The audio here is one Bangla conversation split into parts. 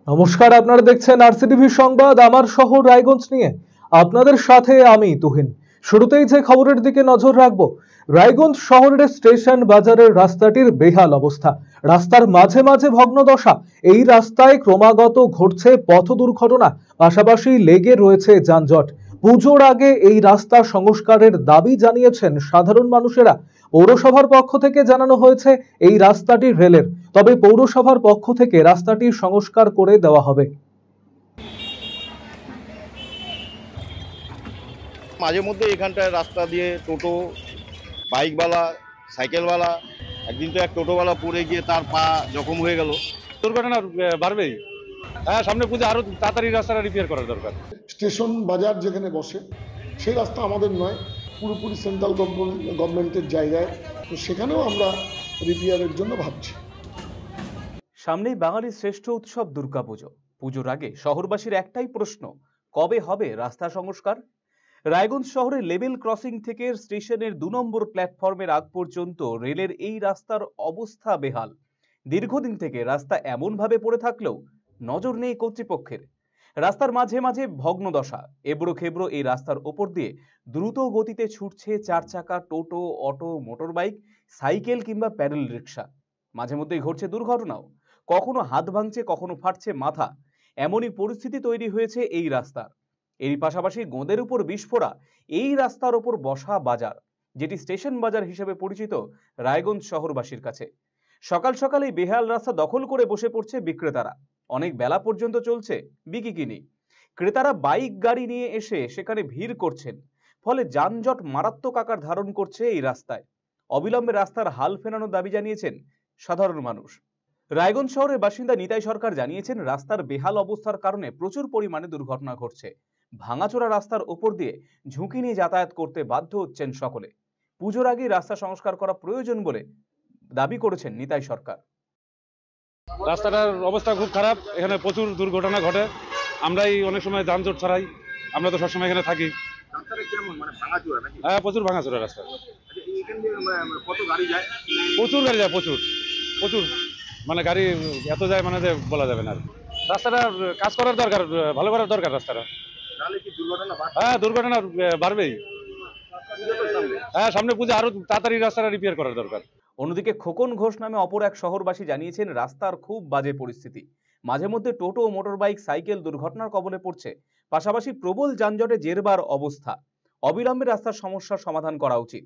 নমস্কার, আপনারা দেখছেন আরসিটিভি সংবাদ। আমার শহর রায়গঞ্জ নিয়ে আপনাদের সাথে আমি তুহিন। শুরুতেই যে খবরের দিকে নজর রাখবো, রায়গঞ্জ শহরের স্টেশন বাজারের রাস্তাটির বেহাল অবস্থা। রাস্তার মাঝে মাঝে ভগ্নদশা। এই রাস্তায় ক্রমাগত ঘটছে পথ দুর্ঘটনা, পাশাপাশি লেগে রয়েছে যানজট। পুজোর আগে এই রাস্তা সংস্কারের দাবি জানিয়েছেন সাধারণ মানুষেরা। পৌরসভার পক্ষ থেকে জানানো হয়েছে এই রাস্তাটি রেলের, তবে পৌরসভার পক্ষ থেকে রাস্তাটি সংস্কার করে দেওয়া হবে। মাঝে মধ্যে এখানটায় রাস্তা দিয়ে টোটো, বাইকওয়ালা, সাইকেলওয়ালা, একদিন তো এক টোটোওয়ালা পড়ে গিয়ে তার পা জখম হয়ে গেল। দুর্ঘটনা বাড়বেই। হ্যাঁ, সামনে পুজো, আরো তাড়াতাড়ি রাস্তাটা রিপেয়ার করার দরকার। স্টেশন বাজার যেখানে বসে সেই রাস্তা আমাদের নয়, পুরোপুরি সেন্ট্রাল গভর্নমেন্টের জায়গায়, তো সেখানেও আমরা রিপেয়ারের জন্য ভাবছি। সামনেই বাঙালির শ্রেষ্ঠ উৎসব দুর্গাপুজো। পুজোর আগে শহরবাসীর একটাই প্রশ্ন, কবে হবে রাস্তা সংস্কার? রায়গঞ্জ শহরে লেভেল ক্রসিং থেকে স্টেশনের 2 নম্বর প্ল্যাটফর্মের আগ পর্যন্ত রেলের এই রাস্তার অবস্থা বেহাল। দীর্ঘদিন থেকে রাস্তা এমনভাবে পড়ে থাকলেও নজর নেই কর্তৃপক্ষের। রাস্তার মাঝে মাঝে ভগ্নদশা। এবড়ো খেবড়ো এই রাস্তার ওপর দিয়ে দ্রুত গতিতে ছুটছে 4 চাকা, টোটো, অটো, মোটরবাইক, সাইকেল কিংবা প্যাডেল রিক্সা। মাঝে মধ্যেই ঘটছে দুর্ঘটনাও। কখনো হাত ভাঙছে, কখনো ফাটছে মাথা। এমনই পরিস্থিতি তৈরি হয়েছে এই রাস্তার। এর পাশাপাশি গোঁদের উপর বিস্ফোরা এই রাস্তার ওপর বসা বাজার, যেটি স্টেশন বাজার হিসেবে পরিচিত রায়গঞ্জ শহরবাসীর কাছে। সকাল সকাল এই বেহাল রাস্তা দখল করে বসে পড়ছে বিক্রেতারা। অনেক বেলা পর্যন্ত চলছে বিকিকিনি। ক্রেতারা বাইক গাড়ি নিয়ে এসে সেখানে ভিড় করছেন, ফলে যানজট মারাত্মক আকার ধারণ করছে এই রাস্তায়। অবিলম্বে রাস্তার হাল ফেরানোর দাবি জানিয়েছেন সাধারণ মানুষ। রায়গঞ্জ শহরের বাসিন্দা নিতাই সরকার জানিয়েছেন, রাস্তার বেহাল অবস্থার কারণে প্রচুর পরিমাণে দুর্ঘটনা ঘটছে। ভাঙাচোরা রাস্তার ওপর দিয়ে ঝুঁকি নিয়ে যাতায়াত করতে বাধ্য হচ্ছেন সকলে। পুজোর আগে রাস্তা সংস্কার করা প্রয়োজন বলে দাবি করেছেন নিতাই সরকার। রাস্তাটার অবস্থা খুব খারাপ, এখানে প্রচুর দুর্ঘটনা ঘটে। আমরাই অনেক সময় যানজট ছড়াই, আমরা তো সবসময় এখানে থাকি। হ্যাঁ, প্রচুর ভাঙাচোরা রাস্তা। প্রচুর গাড়ি যায়, প্রচুর প্রচুর মানে গাড়ি এত যায় মানে যে বলা যাবে না। রাস্তাটা কাজ করার দরকার, ভালো করার দরকার রাস্তাটা। হ্যাঁ, দুর্ঘটনা বাড়বেই। হ্যাঁ, সামনে পুজো, আরো তাড়াতাড়ি রাস্তাটা রিপেয়ার করার দরকার। অন্যদিকে খোকন ঘোষ নামে অপর এক শহরবাসী জানিয়েছেন, রাস্তার খুব বাজে পরিস্থিতি। মাঝে মধ্যে টোটো, মোটরবাইক, সাইকেল দুর্ঘটনার কবলে পড়ছে। পাশাপাশি প্রবল যানজটে জেরবার অবস্থা। অবিলম্বে রাস্তার সমস্যার সমাধান করা উচিত।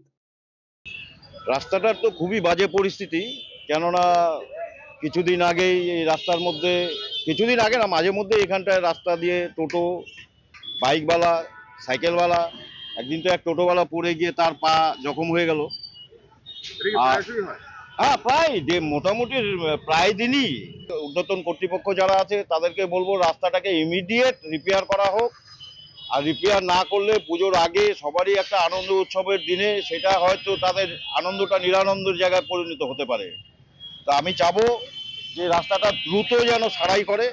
রাস্তাটার তো খুবই বাজে পরিস্থিতি, কেননা কিছুদিন আগেই এই রাস্তার মধ্যে, কিছুদিন আগে না, মাঝে মধ্যে এখানটায় রাস্তা দিয়ে টোটো, বাইকওয়ালা, সাইকেলওয়ালা, একদিন তো এক টোটোওয়ালা পড়ে গিয়ে তার পা জখম হয়ে গেল। হ্যাঁ, প্রায় মোটামুটি প্রায় দিনই ঊর্ধ্বতন কর্তৃপক্ষ যারা আছে তাদেরকে বলবো রাস্তাটাকে ইমিডিয়েট রিপেয়ার করা হোক। আর রিপেয়ার না করলে পুজোর আগে সবারই একটা আনন্দ উৎসবের দিনে সেটা হয়তো তাদের আনন্দটা নিরানন্দের জায়গায় পরিণত হতে পারে। তা আমি চাবো যে রাস্তাটা দ্রুত যেন সারাই করে।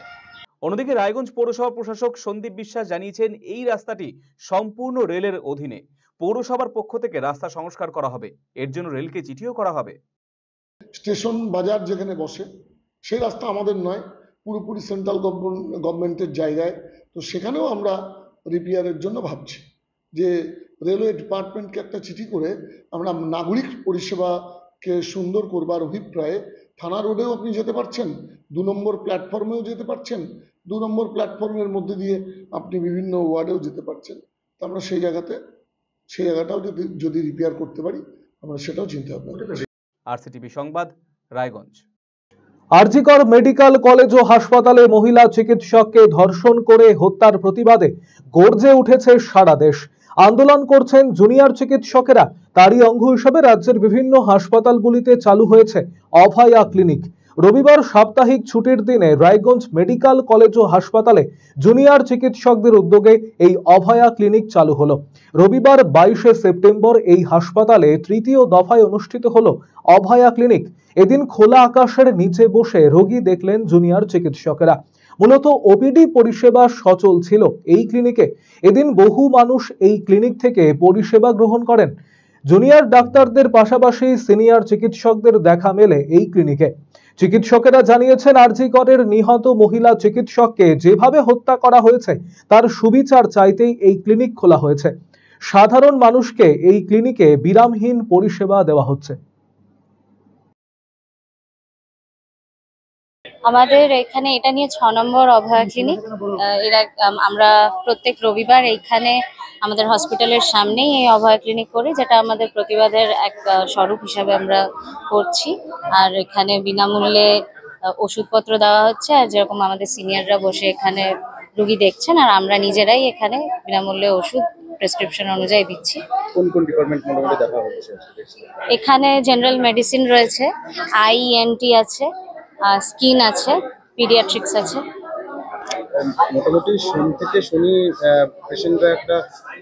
অন্যদিকে রায়গঞ্জ পৌরসভা প্রশাসক সন্দীপ বিশ্বাস জানিয়েছেন, এই রাস্তাটি সম্পূর্ণ রেলের অধীনে। পৌরসভার পক্ষ থেকে রাস্তা সংস্কার করা হবে, এর জন্য রেলকে চিঠিও করা হবে। স্টেশন বাজার যেখানে বসে সেই রাস্তা আমাদের নয়, পুরোপুরি সেন্ট্রাল গভর্নমেন্টের জায়গায়, তো সেখানেও আমরা রিপেয়ারের জন্য ভাবছি। যে রেলওয়ে ডিপার্টমেন্টকে একটা চিঠি করে আমরা নাগরিক পরিষেবাকে সুন্দর করবার অভিপ্রায়ে থানা রোডেও আপনি যেতে পারছেন, 2 নম্বর প্ল্যাটফর্মেও যেতে পারছেন, 2 নম্বর প্ল্যাটফর্মের মধ্যে দিয়ে আপনি বিভিন্ন ওয়ার্ডেও যেতে পারছেন। তো আমরা সেই জায়গাটাও যদি রিপেয়ার করতে পারি, আমরা সেটাও চিন্তা ভাবনা করছি। আরসিটিভি সংবাদ, রায়গঞ্জ। আরজিকর মেডিকেল কলেজ ও হাসপাতালে মহিলা চিকিৎসককে ধর্ষণ করে হত্যার প্রতিবাদে গর্জে উঠেছে সারা দেশ। আন্দোলন করছেন জুনিয়র চিকিৎসকেরা। তারই অঙ্গ হিসেবে রাজ্যের বিভিন্ন হাসপাতালগুলিতে চালু হয়েছে অভয়া ক্লিনিক। রবিবার সাপ্তাহিক ছুটির দিনে রায়গঞ্জ মেডিকেল কলেজ ও হাসপাতালে জুনিয়র চিকিৎসকদের উদ্যোগে এই অভয়া ক্লিনিক চালু হলো। রবিবার 22শে সেপ্টেম্বর এই হাসপাতালে তৃতীয় দফায় অনুষ্ঠিত হলো অভয়া ক্লিনিক। এদিন খোলা আকাশের নিচে বসে রোগী দেখলেন জুনিয়র চিকিৎসকেরা। মূলত ওপিডি পরিষেবা সচল ছিল এই ক্লিনিকে। এদিন বহু মানুষ এই ক্লিনিক থেকে পরিষেবা গ্রহণ করেন। জুনিয়র ডাক্তারদের পাশাপাশি সিনিয়র চিকিৎসকদের দেখা মেলে এই ক্লিনিকে। চিকিৎসকেরা জানিয়েছেন আরজি করের নিহত মহিলা চিকিৎসককে যেভাবে হত্যা করা হয়েছে তার সুবিচার চাইতেই এই ক্লিনিক খোলা হয়েছে। সাধারণ মানুষকে এই ক্লিনিকে বিরামহীন পরিষেবা দেওয়া হচ্ছে। আমাদের এখানে এটা নিয়ে 6 নম্বর অভয়া ক্লিনিক। আমরা প্রত্যেক রবিবার এইখানে আমাদের হসপিটালের সামনেই এই অভয়া ক্লিনিক করি, যেটা আমাদের প্রতিবাদের এক স্বরূপ হিসাবে আমরা করছি। আর এখানে বিনামূল্যে ওষুধপত্র দেওয়া হচ্ছে, আর যেরকম আমাদের সিনিয়ররা বসে এখানে রুগী দেখছেন, আর আমরা নিজেরাই এখানে বিনামূল্যে ওষুধ প্রেসক্রিপশন অনুযায়ী দিচ্ছি। কোন কোন ডিপার্টমেন্ট মোটামুটি দেখা হচ্ছে? এখানে জেনারেল মেডিসিন রয়েছে, আইএনটি আছে, স্কিন আছে, পিডিয়াট্রিক্স আছে। মোটামুটি সোম থেকে শনি পেশেন্টরা একটা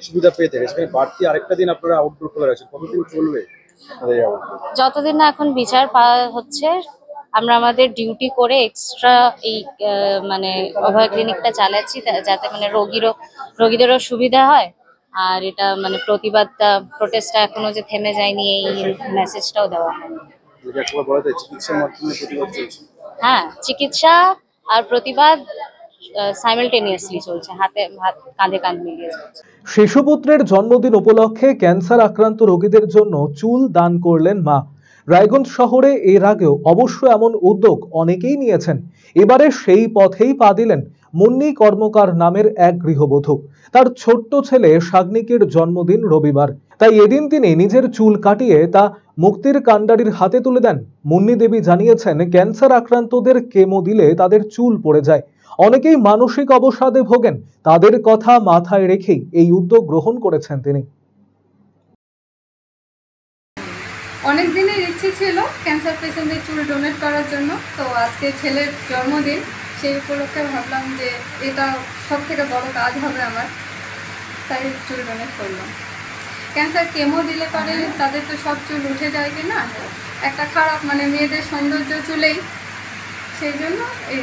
সুবিধা পেয়ে থাকে, সেখানে বাড়তি আরেকটা দিন আপনারা আউটডোর খোলা রাখছেন, কতদিন চলবে? যতদিন না এখন বিচার পাওয়া হচ্ছে, আমরা আমাদের ডিউটি করে এক্সট্রা এই মানে অভয় ক্লিনিকটা চালাচ্ছি, যাতে মানে রোগীদেরও সুবিধা হয়। আর এটা মানে প্রোটেস্টটা এখনো যে থেমে যায়নি, এই মেসেজটাও দেওয়া হয়। হ্যাঁ, চিকিৎসা আর প্রতিবাদ সাইমালটেনিয়াসলি চলছে, কাঁধে কাঁধ মিলিয়ে চলছে। শিশুপুত্রের জন্মদিন উপলক্ষে ক্যান্সার আক্রান্ত রোগীদের জন্য চুল দান করলেন মা। রায়গঞ্জ শহরে এর আগেও অবশ্য এমন উদ্যোগ অনেকেই নিয়েছেন। এবারে সেই পথেই পা দিলেন মুন্নি কর্মকার নামের এক গৃহবধূ। তার ছোট্ট ছেলে শাগনিকের জন্মদিন রবিবার, তাই এদিন তিনি নিজের চুল কাটিয়ে তা মুক্তির কাণ্ডারির হাতে তুলে দেন। মুন্নি দেবী জানিয়েছেন, ক্যান্সার আক্রান্তদের কেমো দিলে তাদের চুল পড়ে যায়, অনেকেই মানসিক অবসাদে ভোগেন, তাদের কথা মাথায় রেখেই এই উদ্যোগ গ্রহণ করেছেন তিনি। অনেক দিনের ইচ্ছে ছিল ক্যান্সার পেশেন্টদের চুল ডোনেট করার জন্য, তো আজকে ছেলের জন্মদিন, সেই উপলক্ষে ভাবলাম যে এটা সব থেকে বড় কাজ হবে আমার, তাই চুল ডোনেট করলাম। ক্যান্সার কেমো দিলে পরে তাদের তো সব চুল উঠে যায় কি না, একটা খারাপ মানে মেয়েদের সৌন্দর্য চুলেই, সেই জন্য এই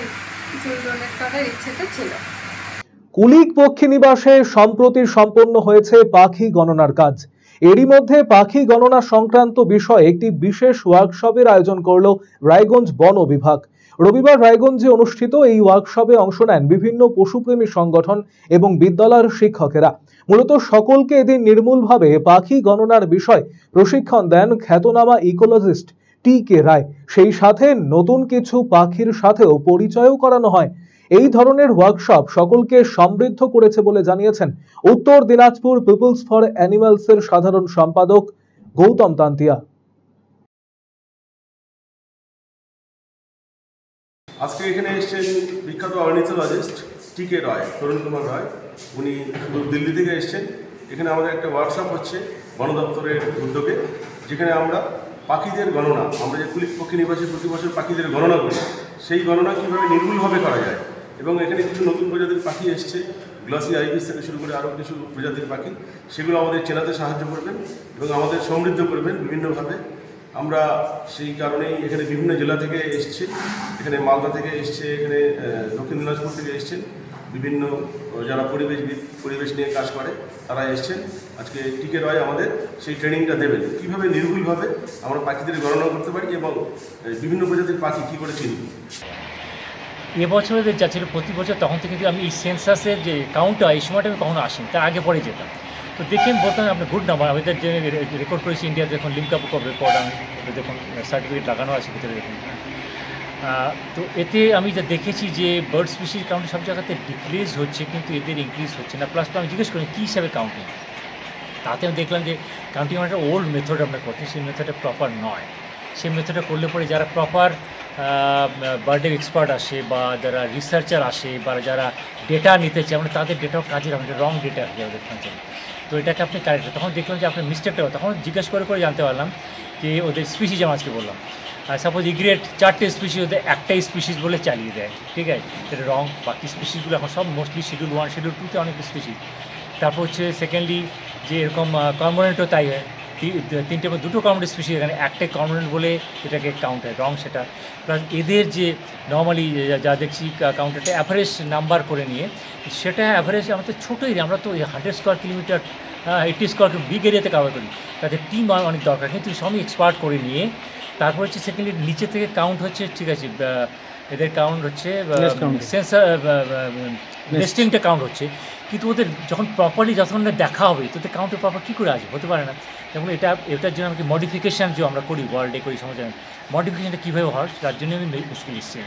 চুল ডোনেট করার ইচ্ছেটা ছিল। কুলিক পক্ষী নিবাসে সম্প্রতি সম্পন্ন হয়েছে পাখি গণনার কাজ। এরই মধ্যে পাখি গণনা সংক্রান্ত বিষয়ে একটি বিশেষ ওয়ার্কশপের আয়োজন করল রায়গঞ্জ বন বিভাগ। রবিবার রায়গঞ্জে অনুষ্ঠিত এই ওয়ার্কশপে অংশ নেন বিভিন্ন পশুপ্রেমী সংগঠন এবং বিদ্যালয়ের শিক্ষকেরা। মূলত সকলকে এদিন নির্মূলভাবে পাখি গণনার বিষয় প্রশিক্ষণ দেন খ্যাতনামা ইকোলজিস্ট টি.কে. রায়। সেই সাথে নতুন কিছু পাখির সাথেও পরিচয়ও করানো হয়। এই ধরনের ওয়ার্কশপ সকলকে সমৃদ্ধ করেছে বলে জানিয়েছেন উত্তর দিনাজপুর পিপলস ফর অ্যানিমালসের সাধারণ সম্পাদক গৌতম তান্তিয়া। আজকে এখানে এসেছেন বিখ্যাত অর্নিথোলজিস্ট টি.কে. রায়, তরুণ কুমার রায়। উনি দিল্লি থেকে এসেছেন। এখানে আমাদের একটা ওয়ার্কশপ হচ্ছে বন দপ্তরের উদ্যোগে, যেখানে আমরা পাখিদের গণনা, আমরা যে কুলিক পক্ষী নিবাসে প্রতি বছর পাখিদের গণনা করি, সেই গণনা কীভাবে নির্ভুলভাবে করা যায়। এবং এখানে কিছু নতুন প্রজাতির পাখি এসছে, গ্লসি আইবিস থেকে শুরু করে আরও কিছু প্রজাতির পাখি, সেগুলো আমাদের চেনাতে সাহায্য করবেন এবং আমাদের সমৃদ্ধ করবেন বিভিন্নভাবে। আমরা সেই কারণেই এখানে বিভিন্ন জেলা থেকে এসছে, এখানে মালদা থেকে এসছে, এখানে দক্ষিণ দিনাজপুর থেকে এসছেন, বিভিন্ন যারা পরিবেশ নিয়ে কাজ করে তারা এসছেন। আজকে টি.কে. রায় আমাদের সেই ট্রেনিংটা দেবেন, কীভাবে নির্ভুলভাবে আমরা পাখিদের গণনা করতে পারি এবং বিভিন্ন প্রজাতির পাখি কী করে চিনি। এবছরে যা ছিল প্রতি বছর, তখন থেকে আমি এই সেন্সাসের যে কাউন্টটা, এই সময়টা আমি কখনো আসিনি, তার আগে পরে যেতাম। তো দেখেন বর্তমানে আপনার গুড নাম্বার, আমাদের যে রেকর্ড করেছি ইন্ডিয়ার, দেখুন লিঙ্ক আপ অফ রেকর্ড, আমি দেখুন সার্টিফিকেট লাগানো আছে ভিতরে দেখুন। তো এতে আমি যা দেখেছি যে বার্ড স্পিসিস কাউন্ট সব জায়গাতে ডিক্রিজ হচ্ছে, কিন্তু এদের ইনক্রিজ হচ্ছে না। প্লাস আমি জিজ্ঞেস করি কী হিসাবে কাউন্টিং, তাতে আমি দেখলাম যে কাউন্টিং একটা ওল্ড মেথড আমরা করছি, সেই মেথডটা প্রপার নয়। সেই মেথডটা করলে পরে যারা প্রপার বার্ডে এক্সপার্ট আসে বা যারা রিসার্চার আসে বা যারা ডেটা নিতে চায়, মানে তাদের ডেটাও কাজের হবে, রং ডেটা হয়ে যাবে দেখতে। তো এটাকে আপনি কারেক্ট, তখন দেখলাম যে আপনার মিস্টেকটা, তখন জিজ্ঞেস করে জানতে পারলাম যে ওদের স্পিসিস, যেমন আজকে বললাম সাপোজ ইগ্রেট 4টে স্পিসিস, ওদের একটাই স্পিসিস বলে চালিয়ে দেয়, ঠিক আছে, সেটা রং। বাকি স্পিসিসগুলো এখন সব মোস্টলি শিডিউল 1, শিডিউল 2-তে অনেক স্পিসিস। তারপর হচ্ছে সেকেন্ডলি যে এরকম কর্মোনেন্টও তাই হয়, 3টে বা 2টো কর্মোনেন্ট স্পিসিস, এখানে একটাই কর্মোনেন্ট বলে এটাকে কাউন্ট হয়, রং সেটা। প্লাস এদের যে নর্মালি যা দেখছি কাউন্টারটা অ্যাভারেজ নাম্বার করে নিয়ে, সেটা অ্যাভারেজ আমাদের ছোটো এরিয়া, আমরা তো 100 স্কোয়ার কিলোমিটার 80 স্কোয়ার বিগ এরিয়াতে কাভার করি, তাদের টিম অনেক দরকার, কিন্তু সবই এক্সপার্ট করে নিয়ে তারপর হচ্ছে সেকেন্ডলি নিচে থেকে কাউন্ট হচ্ছে, ঠিক আছে, এদের কাউন্ট হচ্ছে সেন্সার নেস্টিংটা কাউন্ট হচ্ছে, কিন্তু ওদের যখন প্রপারলি যখন দেখা হবে তো ওদের কাউন্টে প্রপার কী করে আসবে, হতে পারে না। যেমন এটার জন্য আমাকে মডিফিকেশান যে আমরা করি ওয়ার্ল্ডে করি সমাজে, মডিফিকেশানটা কীভাবে হয় তার জন্য আমি মুশকিল এসেছি।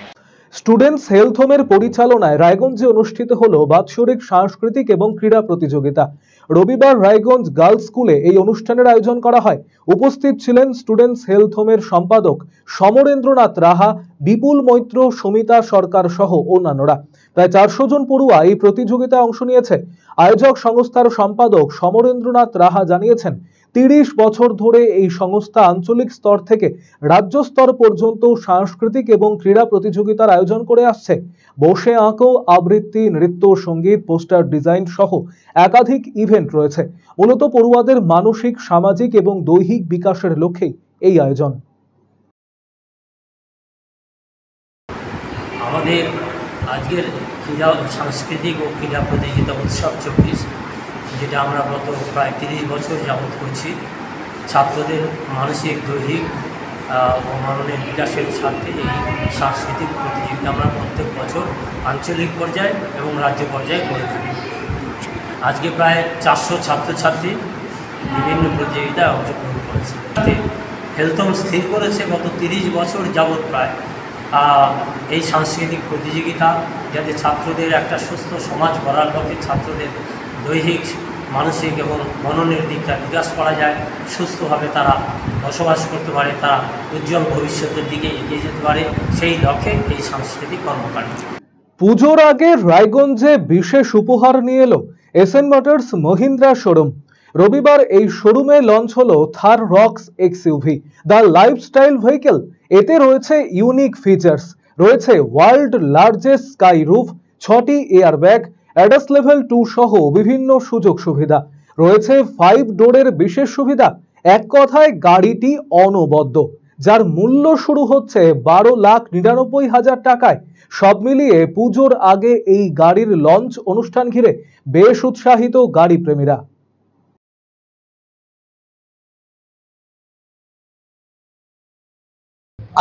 স্টুডেন্টস হেলথ হোমের পরিচালনায় রায়গঞ্জে অনুষ্ঠিত হলো বাৎসরিক সাংস্কৃতিক এবং ক্রীড়া প্রতিযোগিতা। রবিবার রায়গঞ্জ গার্লস স্কুলে এই অনুষ্ঠানের আয়োজন করা হয়। উপস্থিত ছিলেন স্টুডেন্টস হেলথ হোমের সম্পাদক সমরেন্দ্রনাথ রাহা, বিপুল মৈত্র, সুমিতা সরকার সহ অন্যান্যরা। প্রায় 400 জন পড়ুয়া এই প্রতিযোগিতায় অংশ নিয়েছে। আয়োজক সংস্থার সম্পাদক সমরেন্দ্রনাথ রাহা জানিয়েছেন, 30 বছর ধরে এই সংস্থা আঞ্চলিক স্তর থেকে রাজ্য স্তর পর্যন্ত সাংস্কৃতিক এবং ক্রীড়া প্রতিযোগিতার আয়োজন করে আসছে। বসে আঁকো, আবৃত্তি, নৃত্য, সঙ্গীত, পোস্টার ডিজাইন সহ একাধিক ইভেন্ট রয়েছে। মূলত পড়ুয়াদের মানসিক, সামাজিক এবং দৈহিক বিকাশের লক্ষ্যেই এই আয়োজন। আমাদের আজকের ক্রীড়া সাংস্কৃতিক ও ক্রীড়া প্রতিযোগিতা উৎসব 24, যেটা আমরা গত প্রায় 30 বছর যাবৎ করছি, ছাত্রদের মানসিক, দৈহিক ও মাননের বিকাশের স্বার্থে এই সাংস্কৃতিক প্রতিযোগিতা আমরা প্রত্যেক বছর আঞ্চলিক পর্যায়ে এবং রাজ্য পর্যায়ে করে থাকি। আজকে প্রায় 400 ছাত্রছাত্রী বিভিন্ন প্রতিযোগিতায় অংশগ্রহণ করেছে। হেলথ হোম স্থির করেছে গত 30 বছর যাবৎ প্রায় এই সাংস্কৃতিক প্রতিযোগিতা যাতে ছাত্রদের একটা সুস্থ সমাজ গড়ার লক্ষ্যে ছাত্রদের দৈহিক, মানসিক এবং মননের দিকটা বিকাশ করা যায়, সুস্থভাবে তারা বসবাস করতে পারে, তারা উজ্জ্বল ভবিষ্যতের দিকে এগিয়ে যেতে পারে, সেই লক্ষ্যে এই সাংস্কৃতিক কর্মকাণ্ড। পুজোর আগে রায়গঞ্জে বিশেষ উপহার নিয়ে এলো এসএন মোটরস মহিন্দ্রা শোরুম। রবিবার এই শোরুমে লঞ্চ হলো Thar Roxx XUV, the lifestyle vehicle. এতে রয়েছে ইউনিক ফিচার্স, রয়েছে ওয়ার্ল্ড লার্জেস্ট স্কাই রুফ, 6টি এয়ারব্যাগ, অ্যাডাস লেভেল 2 সহ বিভিন্ন সুযোগ সুবিধা, রয়েছে 5 ডোরের বিশেষ সুবিধা। এক কথায় গাড়িটি অনবদ্য, যার মূল্য শুরু হচ্ছে 12,99,000 টাকায়। সব মিলিয়ে পুজোর আগে এই গাড়ির লঞ্চ অনুষ্ঠান ঘিরে বেশ উৎসাহিত গাড়ি প্রেমীরা।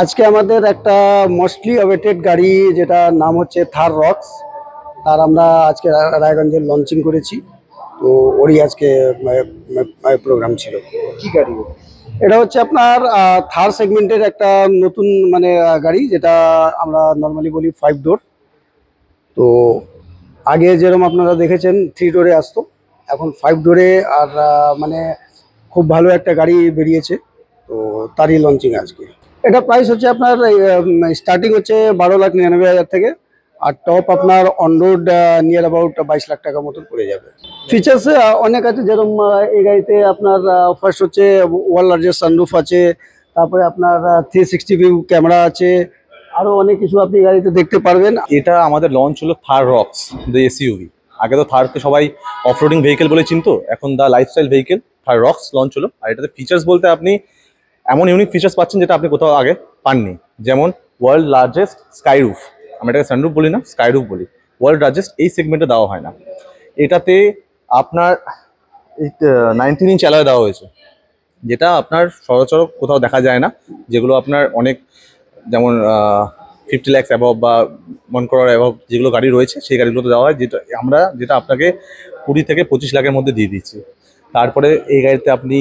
আজকে আমাদের একটা মোস্টলি অ্যাওয়েটেড গাড়ি, যেটা নাম হচ্ছে থার রক্স, তার আমরা আজকে রায়গঞ্জে লঞ্চিং করেছি। তো ওরই আজকে প্রোগ্রাম ছিল। কি গাড়ি? এটা হচ্ছে আপনার থার সেগমেন্টের একটা নতুন গাড়ি, যেটা আমরা নর্মালি বলি 5 ডোর। তো আগে যেরকম আপনারা দেখেছেন 3 ডোরে আসতো, এখন 5 ডোরে, আর খুব ভালো একটা গাড়ি বেরিয়েছে, তো তারই লঞ্চিং আজকে। এটা প্রাইস হচ্ছে আপনার স্টার্টিং হচ্ছে 12,99,000 থেকে, আর টপ আপনার on road near about 22 lakh টাকা মতন পড়ে যাবে। ফিচার্স অনেক আছে, যেরকম এই গাড়িতে আপনার ফার্স্ট হচ্ছে ওয়ার্ল্ড লার্জেস্ট সানরুফ আছে, তারপরে আপনার 360 ভিউ ক্যামেরা আছে, আরও অনেক কিছু আপনি গাড়িতে দেখতে পারবেন। এটা আমাদের লঞ্চ হলো থার রক্স দ্য এসইউভি। আগে তো থারকে সবাই অফরোডিং ভেহিকেল বলে চিনতো, এখন the lifestyle vehicle Thar rocks launch হলো। আর এটাতে ফিচার্স বলতে আপনি এমন ইউনিক ফিচার্স পাচ্ছেন যেটা আপনি কোথাও আগে পাননি। যেমন ওয়ার্ল্ড লার্জেস্ট স্কাই রুফ, আমরা এটাকে সানরুফ বলি না, স্কাই রুফ বলি। ওয়ার্ল্ড লার্জেস্ট এই সেগমেন্টে দেওয়া হয় না। এটাতে আপনার 19 ইঞ্চ অ্যালয় দেওয়া হয়েছে, যেটা আপনার সচরাচর কোথাও দেখা যায় না। যেগুলো আপনার অনেক, যেমন 50 লাখ অ্যাবভ বা 1 crore অ্যাবভ যেগুলো গাড়ি রয়েছে, সেই গাড়িগুলোতে দেওয়া হয়, যেটা আপনাকে 20 থেকে 25 লাখের মধ্যে দিয়ে দিচ্ছি। তারপরে এই গাড়িতে আপনি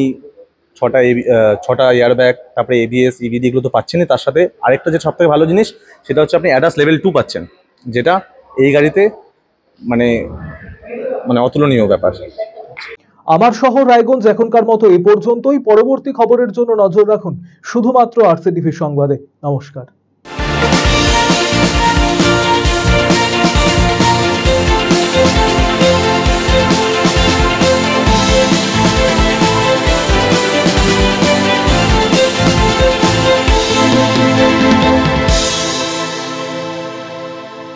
6টা এয়ারব্যাগ, তারপরে ABS, EBD এগুলো তো পাচ্ছেনই। তার সাথে আরেকটা যে সবথেকে ভালো জিনিস, সেটা হচ্ছে আপনি অ্যাডাস লেভেল 2 পাচ্ছেন, যেটা এই গাড়িতে মানে অতুলনীয় ব্যাপার। আমার শহর রায়গঞ্জ এখনকার মতো এই পর্যন্তই। পরবর্তী খবরের জন্য নজর রাখুন শুধুমাত্র RCTV সংবাদে। নমস্কার।